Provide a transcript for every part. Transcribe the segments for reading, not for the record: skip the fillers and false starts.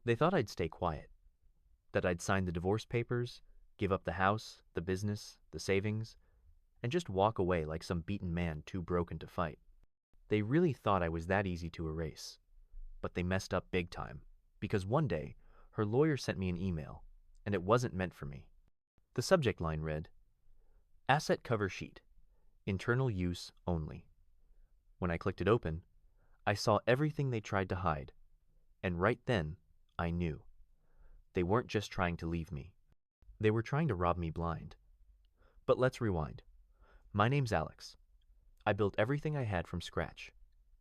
They thought I'd stay quiet, that I'd sign the divorce papers, give up the house, the business, the savings, and just walk away like some beaten man too broken to fight. They really thought I was that easy to erase, but they messed up big time, because one day, her lawyer sent me an email, and it wasn't meant for me. The subject line read, Asset Cover Sheet, Internal Use Only. When I clicked it open, I saw everything they tried to hide, and right then, I knew. They weren't just trying to leave me. They were trying to rob me blind. But let's rewind. My name's Alex. I built everything I had from scratch.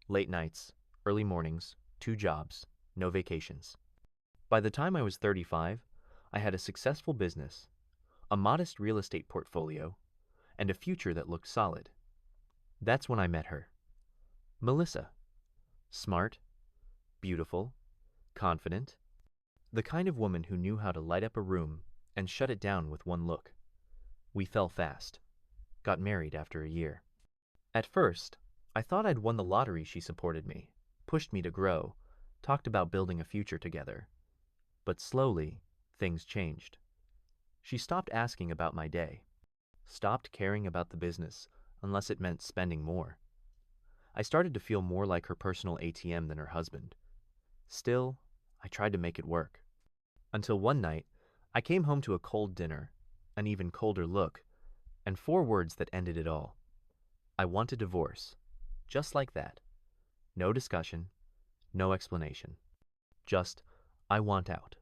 Late nights, early mornings, 2 jobs, no vacations. By the time I was 35, I had a successful business, a modest real estate portfolio, and a future that looked solid. That's when I met her. Melissa. Smart, beautiful, confident, the kind of woman who knew how to light up a room and shut it down with one look. We fell fast, got married after a year. At first, I thought I'd won the lottery. She supported me, pushed me to grow, talked about building a future together. But slowly, things changed. She stopped asking about my day, stopped caring about the business unless it meant spending more. I started to feel more like her personal ATM than her husband. Still, I tried to make it work. Until one night, I came home to a cold dinner, an even colder look, and 4 words that ended it all. I want a divorce. Just like that. No discussion, no explanation. Just, I want out.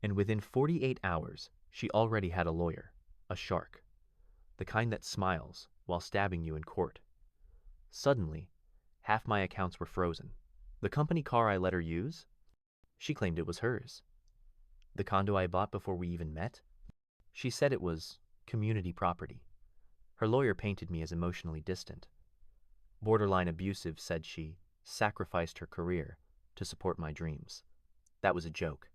And within 48 hours, she already had a lawyer, a shark, the kind that smiles while stabbing you in court. Suddenly, half my accounts were frozen. The company car I let her use? She claimed it was hers. The condo I bought before we even met? She said it was community property. Her lawyer painted me as emotionally distant. Borderline abusive, said she sacrificed her career to support my dreams. That was a joke.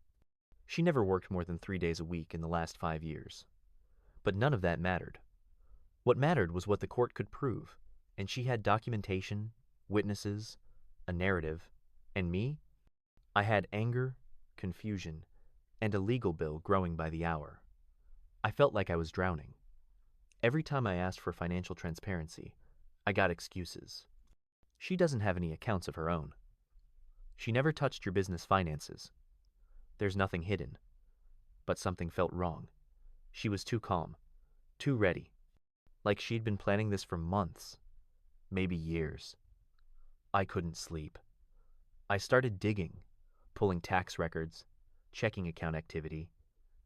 She never worked more than 3 days a week in the last 5 years. But none of that mattered. What mattered was what the court could prove, and she had documentation, witnesses, a narrative, and me? I had anger, confusion, and a legal bill growing by the hour. I felt like I was drowning. Every time I asked for financial transparency, I got excuses. She doesn't have any accounts of her own. She never touched your business finances. There's nothing hidden. But something felt wrong. She was too calm, too ready, like she'd been planning this for months, maybe years. I couldn't sleep. I started digging, pulling tax records, checking account activity,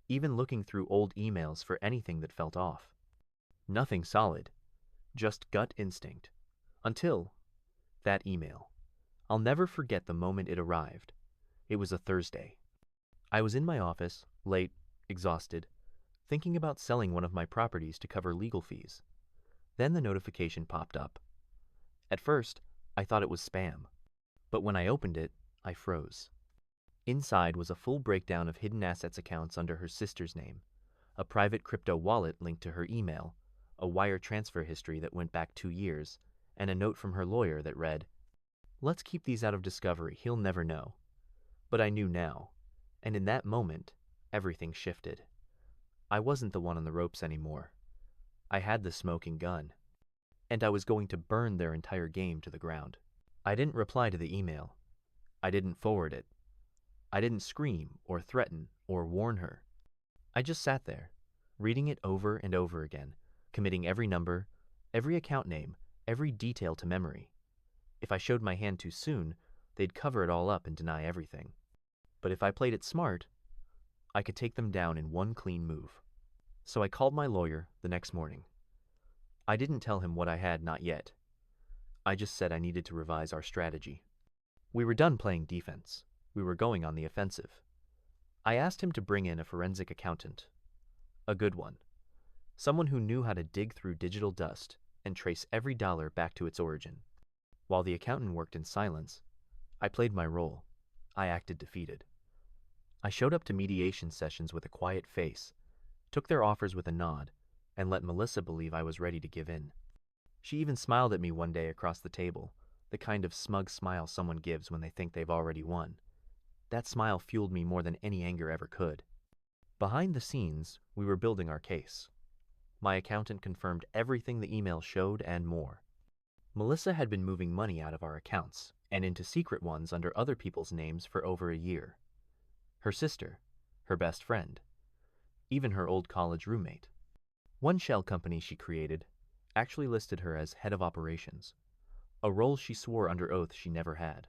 even looking through old emails for anything that felt off. Nothing solid, just gut instinct. Until that email. I'll never forget the moment it arrived. It was a Thursday. I was in my office, late, exhausted, thinking about selling one of my properties to cover legal fees. Then the notification popped up. At first, I thought it was spam, but when I opened it, I froze. Inside was a full breakdown of hidden assets accounts under her sister's name, a private crypto wallet linked to her email, a wire transfer history that went back 2 years, and a note from her lawyer that read, "Let's keep these out of discovery, he'll never know." But I knew now, and in that moment, everything shifted. I wasn't the one on the ropes anymore. I had the smoking gun, and I was going to burn their entire game to the ground. I didn't reply to the email. I didn't forward it. I didn't scream or threaten or warn her. I just sat there, reading it over and over again, committing every number, every account name, every detail to memory. If I showed my hand too soon, they'd cover it all up and deny everything. But if I played it smart, I could take them down in one clean move. So I called my lawyer the next morning. I didn't tell him what I had not yet. I just said I needed to revise our strategy. We were done playing defense. We were going on the offensive. I asked him to bring in a forensic accountant. A good one. Someone who knew how to dig through digital dust and trace every dollar back to its origin. While the accountant worked in silence, I played my role. I acted defeated. I showed up to mediation sessions with a quiet face, took their offers with a nod, and let Melissa believe I was ready to give in. She even smiled at me one day across the table, the kind of smug smile someone gives when they think they've already won. That smile fueled me more than any anger ever could. Behind the scenes, we were building our case. My accountant confirmed everything the email showed and more. Melissa had been moving money out of our accounts and into secret ones under other people's names for over a year. Her sister, her best friend, even her old college roommate. One shell company she created actually listed her as head of operations, a role she swore under oath she never had.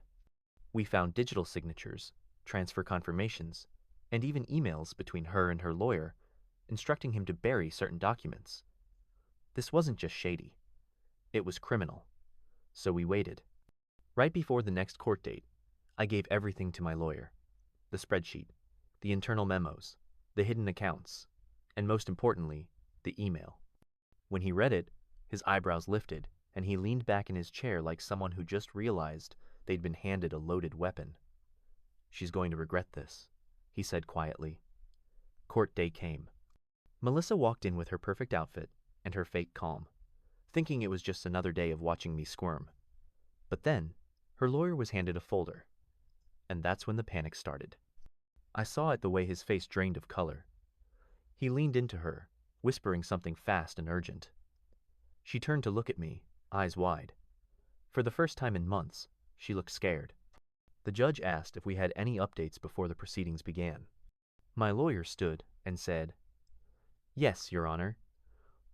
We found digital signatures, transfer confirmations, and even emails between her and her lawyer instructing him to bury certain documents. This wasn't just shady. It was criminal. So we waited. Right before the next court date, I gave everything to my lawyer. The spreadsheet, the internal memos, the hidden accounts, and most importantly, the email. When he read it, his eyebrows lifted, and he leaned back in his chair like someone who just realized they'd been handed a loaded weapon. "She's going to regret this," he said quietly. Court day came. Melissa walked in with her perfect outfit and her fake calm, thinking it was just another day of watching me squirm. But then, her lawyer was handed a folder, and that's when the panic started. I saw it the way his face drained of color. He leaned into her, whispering something fast and urgent. She turned to look at me, eyes wide. For the first time in months, she looked scared. The judge asked if we had any updates before the proceedings began. My lawyer stood and said, "Yes, Your Honor.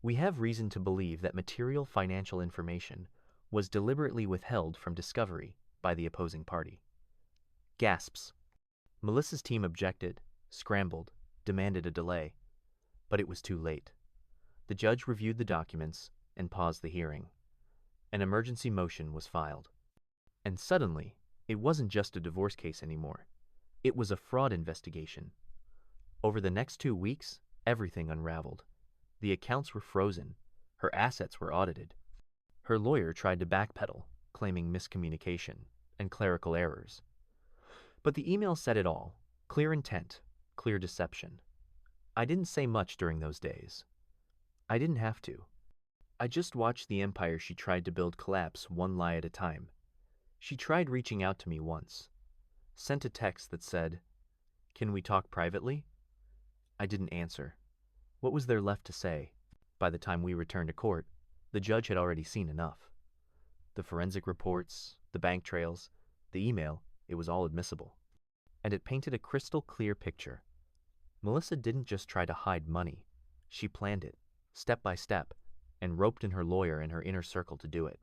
We have reason to believe that material financial information was deliberately withheld from discovery by the opposing party." Gasps. Melissa's team objected, scrambled, demanded a delay, but it was too late. The judge reviewed the documents and paused the hearing. An emergency motion was filed. And suddenly, it wasn't just a divorce case anymore. It was a fraud investigation. Over the next 2 weeks, everything unraveled. The accounts were frozen. Her assets were audited. Her lawyer tried to backpedal, claiming miscommunication and clerical errors. But the email said it all: clear intent, clear deception. I didn't say much during those days. I didn't have to. I just watched the empire she tried to build collapse one lie at a time. She tried reaching out to me once, sent a text that said, "Can we talk privately?" I didn't answer. What was there left to say? By the time we returned to court, the judge had already seen enough. The forensic reports, the bank trails, the email, it was all admissible. And it painted a crystal clear picture. Melissa didn't just try to hide money. She planned it, step by step, and roped in her lawyer and her inner circle to do it.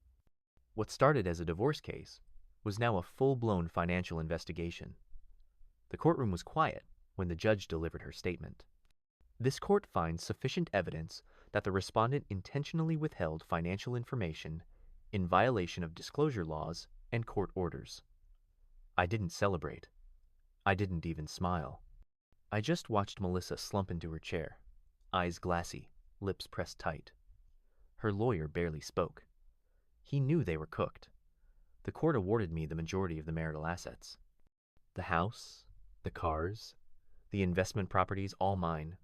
What started as a divorce case was now a full-blown financial investigation. The courtroom was quiet when the judge delivered her statement. This court finds sufficient evidence that the respondent intentionally withheld financial information in violation of disclosure laws and court orders. I didn't celebrate. I didn't even smile. I just watched Melissa slump into her chair, eyes glassy, lips pressed tight. Her lawyer barely spoke. He knew they were cooked. The court awarded me the majority of the marital assets. The house, the cars, the investment properties, all mine.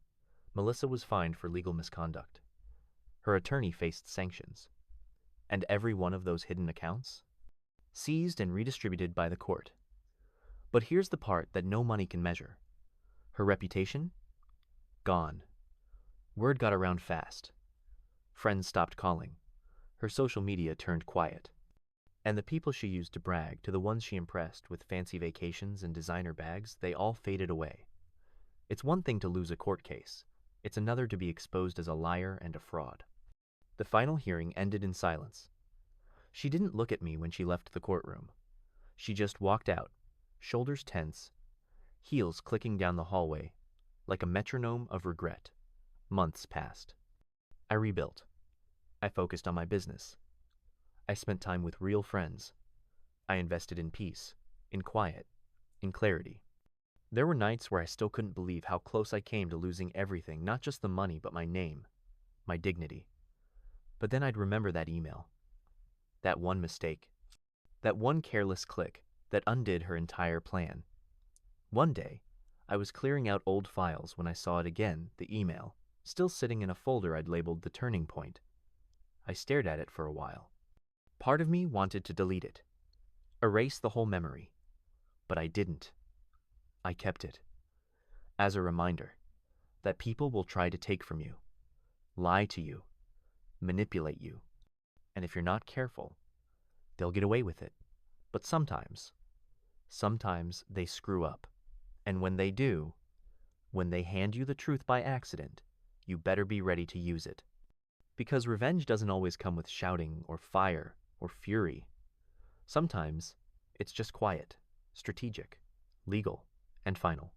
Melissa was fined for legal misconduct. Her attorney faced sanctions. And every one of those hidden accounts? Seized and redistributed by the court. But here's the part that no money can measure. Her reputation? Gone. Word got around fast. Friends stopped calling. Her social media turned quiet. And the people she used to brag, to the ones she impressed with fancy vacations and designer bags, they all faded away. It's one thing to lose a court case. It's another to be exposed as a liar and a fraud. The final hearing ended in silence. She didn't look at me when she left the courtroom. She just walked out, shoulders tense, heels clicking down the hallway, like a metronome of regret. Months passed. I rebuilt. I focused on my business. I spent time with real friends. I invested in peace, in quiet, in clarity. There were nights where I still couldn't believe how close I came to losing everything, not just the money, but my name, my dignity. But then I'd remember that email, that one mistake, that one careless click that undid her entire plan. One day, I was clearing out old files when I saw it again, the email, still sitting in a folder I'd labeled The Turning Point. I stared at it for a while. Part of me wanted to delete it, erase the whole memory, but I didn't. I kept it as a reminder that people will try to take from you, lie to you, manipulate you, and if you're not careful, they'll get away with it. But sometimes they screw up. And when they do, when they hand you the truth by accident, you better be ready to use it. Because revenge doesn't always come with shouting or fire or fury. Sometimes it's just quiet, strategic, legal, and final.